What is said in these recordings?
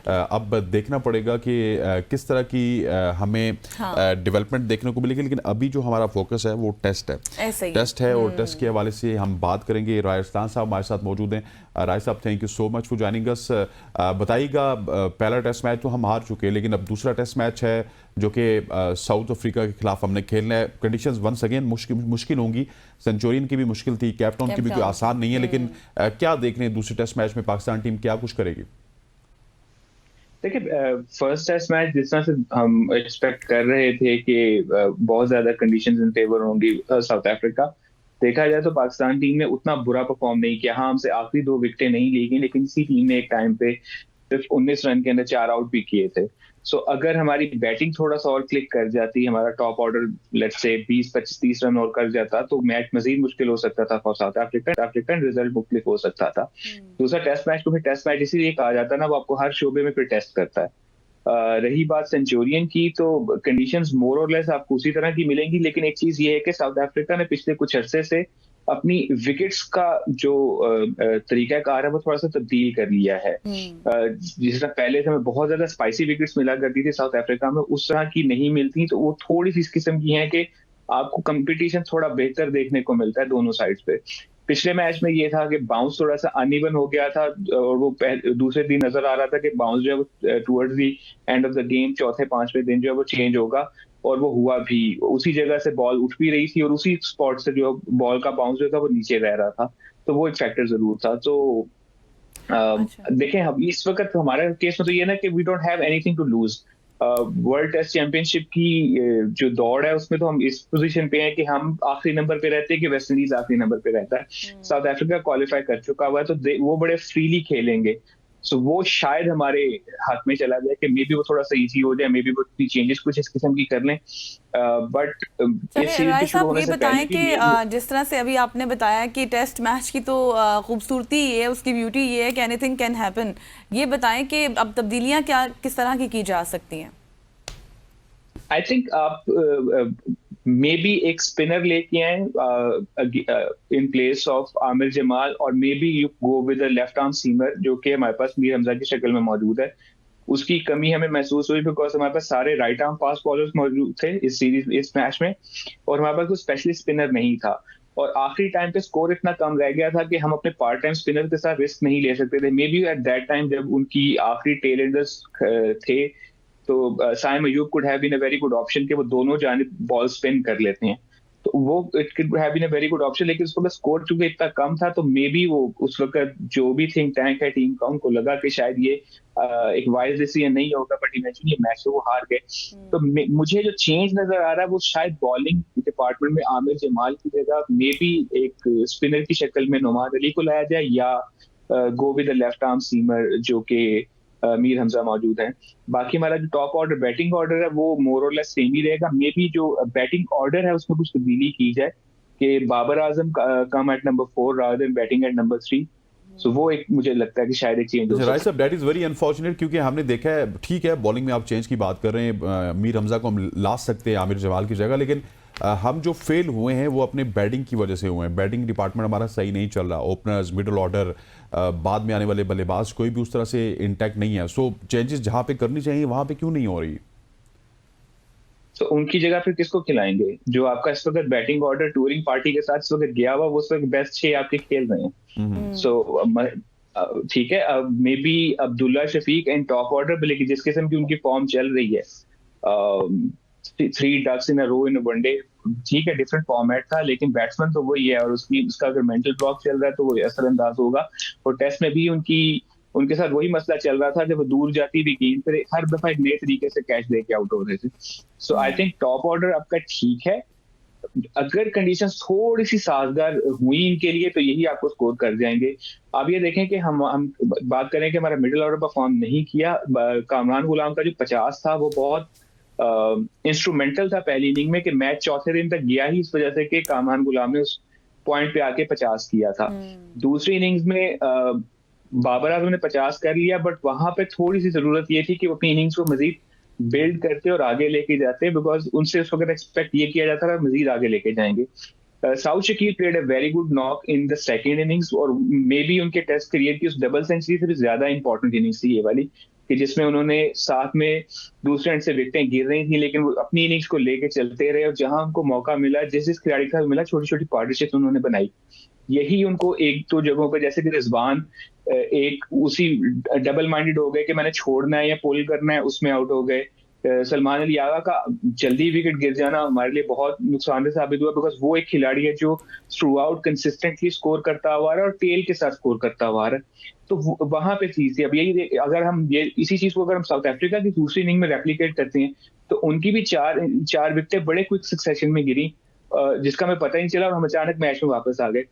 अब देखना पड़ेगा कि किस तरह की हमें डेवलपमेंट देखने को मिलेगी, लेकिन अभी जो हमारा फोकस है वो टेस्ट है। ऐसे ही टेस्ट है और टेस्ट के हवाले से हम बात करेंगे। राजस्थान साहब हमारे साथ मौजूद हैं। राज साहब, thank you so much for joining us. बताइएगा, पहला टेस्ट मैच तो हम हार चुके हैं, लेकिन अब दूसरा टेस्ट मैच है जो कि साउथ अफ्रीका के खिलाफ हमने खेलना है। कंडीशंस वंस अगेन मुश्किल होंगी। सेंचुरियन की भी मुश्किल थी, कैप्टन की भी कोई आसान नहीं है, लेकिन क्या देख रहे हैं दूसरे टेस्ट मैच में पाकिस्तान टीम क्या कुछ करेगी? देखिए, फर्स्ट टेस्ट मैच जिस तरह से हम एक्सपेक्ट कर रहे थे कि बहुत ज्यादा कंडीशंस इन फेवर होंगी साउथ अफ्रीका, देखा जाए तो पाकिस्तान टीम ने उतना बुरा परफॉर्म नहीं किया। हाँ, हमसे आखिरी 2 विकेटें नहीं ली गई, लेकिन इसी टीम ने एक टाइम पे सिर्फ 19 रन के अंदर 4 आउट भी किए थे। सो अगर हमारी बैटिंग थोड़ा सा और क्लिक कर जाती, हमारा top order let's say 20-25-30 run और कर जाता, तो मैच मजीद मुश्किल हो सकता था फॉर साउथ अफ्रीका, रिजल्ट मुख्तलिफ हो सकता था। दूसरा टेस्ट मैच को फिर टेस्ट मैच इसीलिए कहा जाता है ना, वो आपको हर शोबे में फिर टेस्ट करता है। रही बात सेंचुरियन की, तो कंडीशंस मोर और लेस आपको उसी तरह की मिलेंगी, लेकिन एक चीज ये है कि साउथ अफ्रीका ने पिछले कुछ अरसे से अपनी विकेट्स का जो तरीका कार है वो थोड़ा सा तब्दील कर लिया है। जिस तरह पहले से हमें बहुत ज्यादा स्पाइसी विकेट्स मिला करती थी साउथ अफ्रीका में, उस तरह की नहीं मिलती। तो वो थोड़ी सी इस किस्म की है कि आपको कंपटीशन थोड़ा बेहतर देखने को मिलता है दोनों साइड्स पे। पिछले मैच में ये था कि बाउंस थोड़ा सा अनइवन हो गया था, और वो दूसरे दिन नजर आ रहा था कि बाउंस जो है towards the end of the game, चौथे पांचवें दिन जो है वो चेंज होगा, और वो हुआ भी। उसी जगह से बॉल उठ भी रही थी और उसी स्पॉट से जो बॉल का बाउंस जो था वो नीचे रह रहा था, तो वो एक फैक्टर जरूर था। तो देखें, हम इस वक्त हमारे केस में तो ये ना कि we don't have anything to lose. World test championship की जो दौड़ है उसमें तो हम इस पोजीशन पे हैं कि हम आखिरी नंबर पे रहते हैं कि वेस्ट इंडीज आखिरी नंबर पे रहता है। साउथ अफ्रीका क्वालिफाई कर चुका हुआ है, तो वो बड़े फ्रीली खेलेंगे। सो वो शायद हमारे हाथ में चला जाए कि मे बी वो थोड़ा सा इजी हो जाए, मे बी वो चेंजेस कुछ इस किस्म की कर लें। बट इस सीरीज के शुरू होने से पहले कि जिस तरह से अभी आपने बताया कि टेस्ट मैच की तो खूबसूरती ये है, उसकी ब्यूटी ये है कि एनीथिंग कैन हैपन। ये बताएं कि अब तब्दीलियां क्या किस तरह की जा सकती हैं? आई थिंक आप मे बी एक स्पिनर लेके आए in place of Aamir Jamal, और maybe you go with a left arm seamer जो कि हमारे पास मीर हमजा की शक्ल में मौजूद है। उसकी कमी हमें महसूस हुई बिकॉज हमारे पास सारे राइट आर्म फास्ट बॉलर्स मौजूद थे इस मैच में, और हमारे पास कोई स्पेशलिस्ट स्पिनर नहीं था। और आखिरी टाइम पे स्कोर इतना कम रह गया था कि हम अपने पार्ट टाइम स्पिनर के साथ रिस्क नहीं ले सकते थे। Maybe at that time जब उनकी आखिरी टेल एंडर्स थे, तो Saim Ayub could have been a very good option कि वो दोनों जानिब बॉल स्पिन कर लेते हैं, तो वो it could have been a very good option. लेकिन उस वक्त स्कोर चूंकि इतना कम था, तो मे बी वो उस वक्त जो भी थिंक टैंक है टीम का, उनको लगा कि शायद ये एक वाइज डिसीजन नहीं होगा, बट इवेंचुअली ये मैच वो हार गए। तो मुझे जो चेंज नजर आ रहा है वो शायद बॉलिंग डिपार्टमेंट में आमिर जमाल की जगह मे बी एक स्पिनर की शक्ल में नौमाद अली को लाया जाए, या go with the left arm seamer जो कि मीर हमजा मौजूद है। बाकी हमारा जो टॉप ऑर्डर बैटिंग ऑर्डर है वो मोर और लेस सेम ही रहेगा। मे बी जो बैटिंग ऑर्डर है उसमें कुछ तब्दीली की जाए कि Babar Azam come at number 4 rather than batting at number 3। So वो एक मुझे लगता है कि शायद एक चेंज हो सकता है। राइट साहब, दैट इज़ वेरी अनफॉर्चुनेट, क्योंकि हमने देखा है, ठीक है बॉलिंग में आप चेंज की बात कर रहे हैं, मीर हमजा को हम ला सकते हैं आमिर जमाल की जगह, लेकिन हम जो फेल हुए हैं वो अपने बैटिंग की वजह से हुए हैं। बैटिंग डिपार्टमेंट हमारा सही नहीं चल रहा, ओपनर्स, मिडल ऑर्डर, बाद में आने वाले बल्लेबाज कोई भी उस तरह से इंटैक्ट नहीं है। सो चेंजेस जहाँ पे करनी चाहिए वहाँ पे क्यों नहीं हो रही? तो उनकी जगह फिर किसको खिलाएंगे? जो आपका इस वक्त बैटिंग ऑर्डर टूरिंग पार्टी के साथ इस वक्त गया हुआ, वो उस वक्त बेस्ट 6 आपके खेल रहे हैं। सो ठीक है, अब maybe Abdullah Shafique and top order, लेकिन जिस किस्म की उनकी फॉर्म चल रही है, 3 डक्स इन अ रो इन वनडे, ठीक है डिफरेंट फॉर्मेट था, लेकिन बैट्समैन तो वही है, और उसका अगर मेंटल ब्लॉक चल रहा है तो वो असरअंदाज होगा। और टेस्ट में भी उनके साथ वही मसला चल रहा था, जब वो दूर जाती भी गेंद फिर हर दफा एक नए तरीके से कैच लेके आउट हो रहे थे। सो आई थिंक टॉप ऑर्डर आपका ठीक है, अगर कंडीशंस थोड़ी सी साजगार हुई इनके लिए तो यही आपको स्कोर कर जाएंगे। आप ये देखें कि हम बात करें कि हमारा मिडिल ऑर्डर परफॉर्म नहीं किया। कामरान गुलाम का जो 50 था वो बहुत इंस्ट्रूमेंटल था पहली इनिंग में, कि मैच चौथे दिन तक गया ही इस वजह से कि कामरान गुलाम ने उस पॉइंट पे आके 50 किया था। दूसरी इनिंग्स में बाबर आजम ने 50 कर लिया, बट वहां पे थोड़ी सी जरूरत ये थी कि वो अपनी इनिंग्स को मजीद बिल्ड करते और आगे लेके जाते, बिकॉज उनसे उस वक्त एक्सपेक्ट ये किया जाता था मजीद आगे लेके जाएंगे। South Shakeel played a very good knock in the second innings, और मे बी उनके टेस्ट करियर की उस डबल सेंचुरी से भी ज्यादा इंपॉर्टेंट इनिंग्स थी ये वाली, कि जिसमें उन्होंने साथ में दूसरे एंड से विकेटें गिर रही थी, लेकिन वो अपनी इनिंग्स को लेके चलते रहे, और जहां उनको मौका मिला, जिस खिलाड़ी का मिला, छोटी छोटी पार्टनरशिप उन्होंने बनाई। यही उनको एक दो जगहों पर, जैसे कि रिजवान एक उसी डबल माइंडेड हो गए कि मैंने छोड़ना है या पुल करना है, उसमें आउट हो गए। सलमान अली यागा का जल्दी विकेट गिर जाना हमारे लिए बहुत नुकसानदेह साबित हुआ, बिकॉज वो एक खिलाड़ी है जो थ्रू आउट कंसिस्टेंटली स्कोर करता हुआ है और टेल के साथ स्कोर करता हुआ है। तो वहां पे चीज थी। अब यही अगर हम ये इसी चीज को अगर हम साउथ अफ्रीका की दूसरी इनिंग में रेप्लिकेट करते हैं, तो उनकी भी चार विकेटें बड़े क्विक सक्सेशन में गिरी, जिसका हमें पता ही नहीं चला, और हम अचानक मैच में वापस आ गए।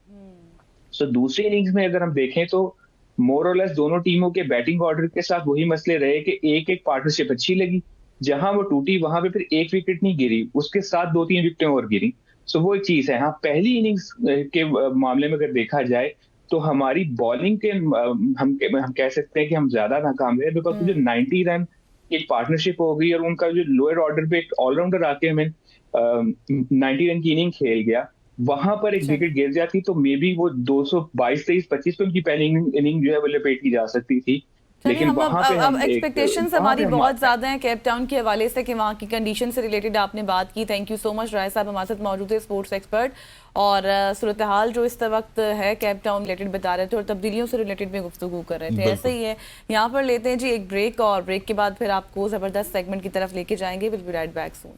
सो दूसरी इनिंग्स में अगर हम देखें तो मोर और लेस दोनों टीमों के बैटिंग ऑर्डर के साथ वही मसले रहे कि एक एक पार्टनरशिप अच्छी लगी, जहां वो टूटी वहां पे फिर एक विकेट नहीं गिरी, उसके साथ 2-3 विकेटें और गिरी। सो वो एक चीज है। हाँ, पहली इनिंग्स के मामले में अगर देखा जाए तो हमारी बॉलिंग के हम कह सकते हैं कि हम ज्यादा नाकाम रहे, बिकॉज जो 90 रन एक पार्टनरशिप हो गई, और उनका जो लोअर ऑर्डर पे एक ऑलराउंडर आके हमें 90 रन की इनिंग खेल गया, वहां पर एक विकेट गिर जाती तो मे बी वो 222, 23, 25 पे उनकी पहली इनिंग जो है वो लपेट की जा सकती थी। लेकिन हम वहां पे अब हम एक्सपेक्टेशंस हमारी बहुत ज्यादा हैं केप टाउन के हवाले से कि वहाँ की कंडीशन से रिलेटेड आपने बात की। Thank you so much. Rai साहब हमारे साथ मौजूद है, स्पोर्ट्स एक्सपर्ट, और सूरत हाल जो इस वक्त है केप टाउन रिलेटेड बता रहे थे और तब्दीलियों से रिलेटेड में गुफ्तगू कर रहे थे। ऐसे ही है। यहाँ पर लेते हैं जी एक ब्रेक, और ब्रेक के बाद फिर आपको जबरदस्त सेगमेंट की तरफ लेके जाएंगे। Will be right back soon.